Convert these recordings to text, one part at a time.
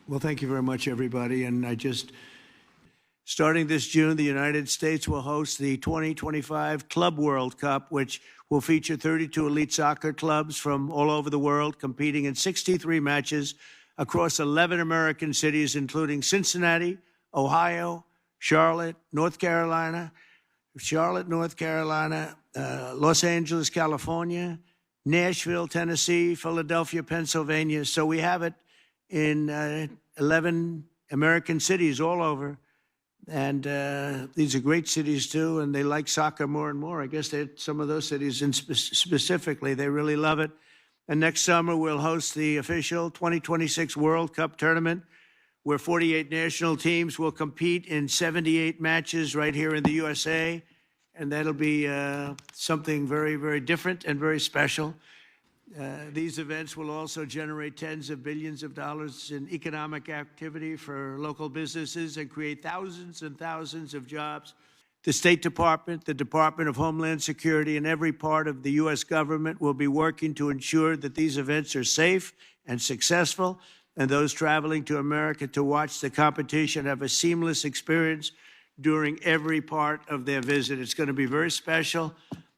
Well, thank you very much, everybody. And starting this June, the United States will host the 2025 Club World Cup, which will feature 32 elite soccer clubs from all over the world competing in 63 matches across 11 American cities, including Cincinnati, Ohio, Charlotte, North Carolina, Los Angeles, California, Nashville, Tennessee, Philadelphia, Pennsylvania. So we have it in 11 American cities all over. And these are great cities, too, and they like soccer more and more. I guess some of those cities specifically, they really love it. And next summer, we'll host the official 2026 World Cup tournament, where 48 national teams will compete in 78 matches right here in the USA. And that'll be something very, very different and very special. These events will also generate tens of billions of dollars in economic activity for local businesses and create thousands and thousands of jobs. The State Department, the Department of Homeland Security, and every part of the U.S. government will be working to ensure that these events are safe and successful, and those traveling to America to watch the competition have a seamless experience during every part of their visit. It's going to be very special.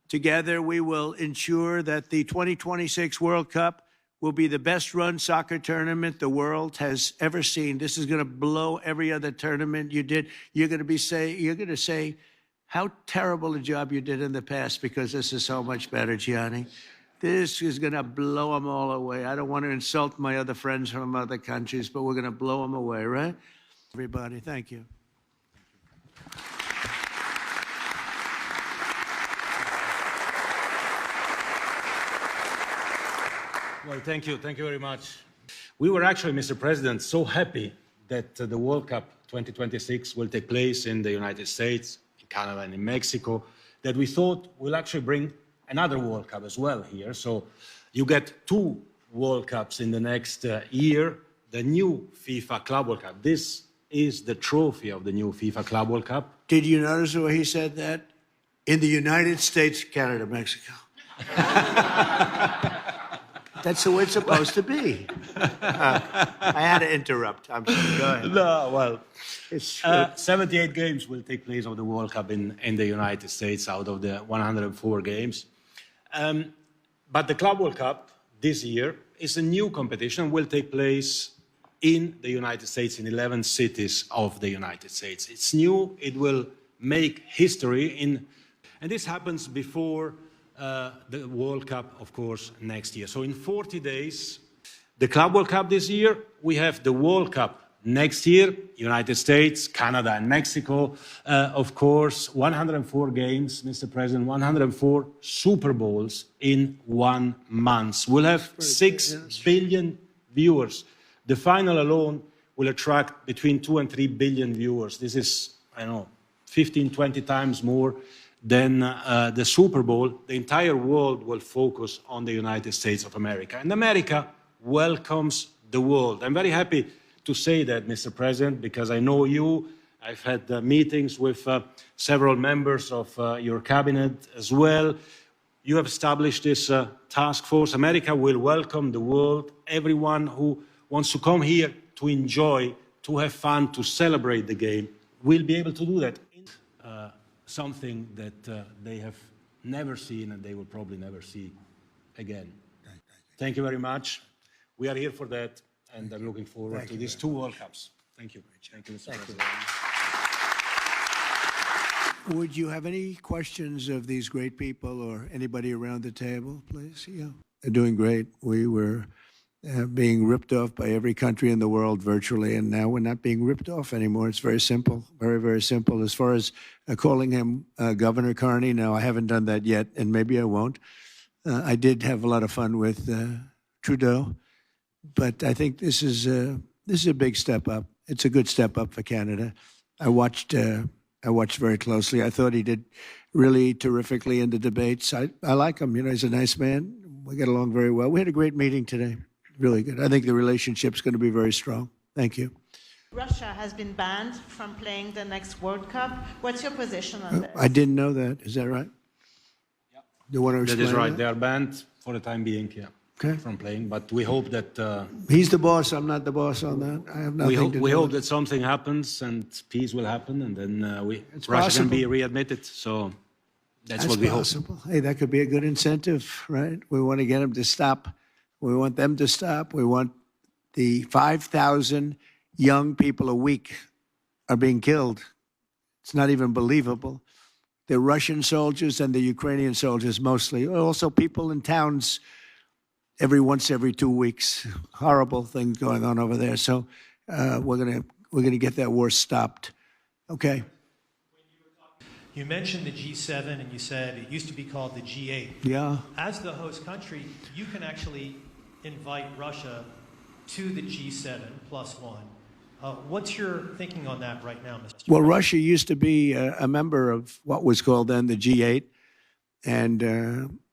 Together, we will ensure that the 2026 World Cup will be the best-run soccer tournament the world has ever seen. This is going to blow every other tournament you did. You're going to say how terrible a job you did in the past, because this is so much better, Gianni. This is going to blow them all away. I don't want to insult my other friends from other countries, but we're going to blow them away, right? Everybody, thank you. Well, thank you very much. We were actually, Mr. President, so happy that the World Cup 2026 will take place in the United States, in Canada, and in Mexico, that we thought we'll actually bring another World Cup as well here. So you get two World Cups in the next year, the new FIFA Club World Cup. This is the trophy of the new FIFA Club World Cup. Did you notice the way he said that? In the United States, Canada, Mexico. That's the way it's supposed to be. I had to interrupt. I'm sorry. Go ahead. No, well, it's true. 78 games will take place of the World Cup in the United States out of the 104 games. But the Club World Cup this year is a new competition, will take place in the United States, in 11 cities of the United States. It's new. It will make history and this happens before the World Cup, of course, next year. So in 40 days, the Club World Cup this year, we have the World Cup next year, United States, Canada, and Mexico. Of course, 104 games, Mr. President, 104 Super Bowls in 1 month. We'll have 6 billion viewers. The final alone will attract between 2 and 3 billion viewers. This is, 15, 20 times more than the Super Bowl. The entire world will focus on the United States of America. And America welcomes the world. I'm very happy to say that, Mr. President, because I know you. I've had meetings with several members of your cabinet as well. You have established this task force. America will welcome the world. Everyone who wants to come here to enjoy, to have fun, to celebrate the game, will be able to do that. Something that they have never seen and they will probably never see again. Thank you very much. We are here for that, and I'm looking forward to these 2 World Cups. Thank you. Thank you, Mr. President. Would you have any questions of these great people or anybody around the table, please? Yeah, they're doing great. We were being ripped off by every country in the world virtually, and now we're not being ripped off anymore. It's very simple, very, very simple. As far as calling him Governor Carney, no, I haven't done that yet, and maybe I won't. I did have a lot of fun with Trudeau, but I think this is a big step up. It's a good step up for Canada. I watched very closely. I thought he did really terrifically in the debates. I like him. He's a nice man. We get along very well. We had a great meeting today. Really good. I think the relationship's going to be very strong. Thank you. Russia has been banned from playing the next World Cup. What's your position on this? I didn't know that. Is that right? Yeah. You want to explain that is right. They are banned for the time being, yeah. Okay. from playing. But we hope that He's the boss. I'm not the boss on that. I have nothing to do we with hope it. that something happens and peace will happen, and then Russia possible. can be readmitted. So that's what That's we hope. possible. Hey, that could be a good incentive, right? We want to get them to stop. We want them to stop. We want the 5,000 young people a week are being killed. It's not even believable. The Russian soldiers and the Ukrainian soldiers mostly. Also people in towns every 2 weeks. Horrible things going on over there. So we're gonna get that war stopped. Okay. You mentioned the G7 and you said it used to be called the G8. Yeah. As the host country, you can actually invite Russia to the G7 plus one. What's your thinking on that right now, Mr. Well, President? Russia used to be a member of what was called then the G8. And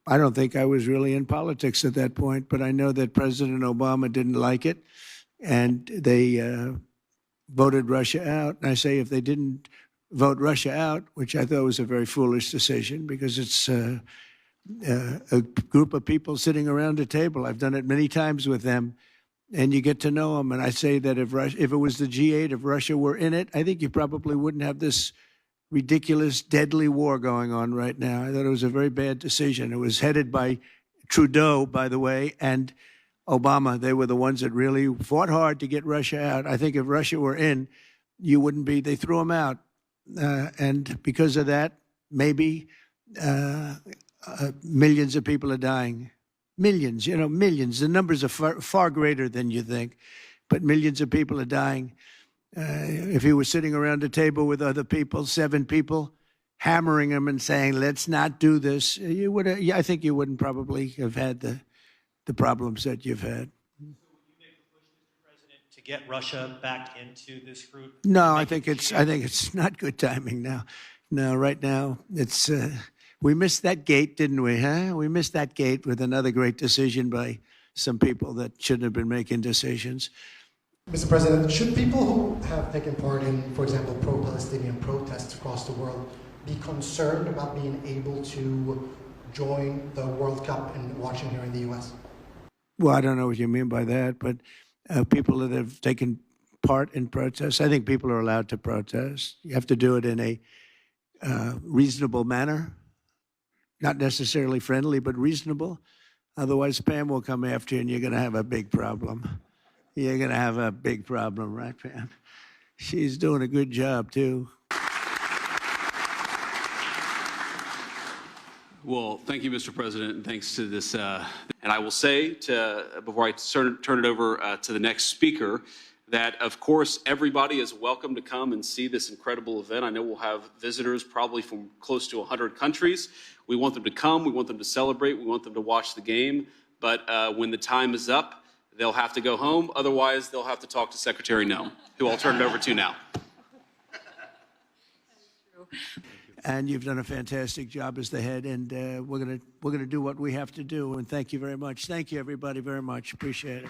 I don't think I was really in politics at that point, but I know that President Obama didn't like it. And they voted Russia out. And I say if they didn't vote Russia out, which I thought was a very foolish decision because it's a group of people sitting around a table. I've done it many times with them, and you get to know them. And I say that if it was the G8, if Russia were in it, I think you probably wouldn't have this ridiculous, deadly war going on right now. I thought it was a very bad decision. It was headed by Trudeau, by the way, and Obama. They were the ones that really fought hard to get Russia out. I think if Russia were in, you wouldn't be. They threw them out. And because of that, maybe millions of people are dying. Millions, millions. The numbers are far greater than you think, but millions of people are dying. If he was sitting around a table with other people, 7 people, hammering him and saying, let's not do this, you would. I think you wouldn't probably have had the problems that you've had. To get Russia back into this group? No, I think it's not good timing now. No, right now it's we missed that gate, didn't we? Huh? We missed that gate with another great decision by some people that shouldn't have been making decisions. Mr. President, should people who have taken part in, for example, pro-Palestinian protests across the world be concerned about being able to join the World Cup and watching here in the U.S.? Well, I don't know what you mean by that, but people that have taken part in protests, I think people are allowed to protest. You have to do it in a reasonable manner, not necessarily friendly, but reasonable. Otherwise, Pam will come after you, and you're going to have a big problem. You're going to have a big problem, right, Pam? She's doing a good job, too. Well, thank you, Mr. President, and thanks to this. And I will say, before I turn it over to the next speaker, that, of course, everybody is welcome to come and see this incredible event. I know we'll have visitors probably from close to 100 countries. We want them to come. We want them to celebrate. We want them to watch the game. But when the time is up, they'll have to go home. Otherwise, they'll have to talk to Secretary Noem, who I'll turn it over to now. And you've done a fantastic job as the head, and we're gonna do what we have to do. And thank you very much. Thank you, everybody, very much. Appreciate it.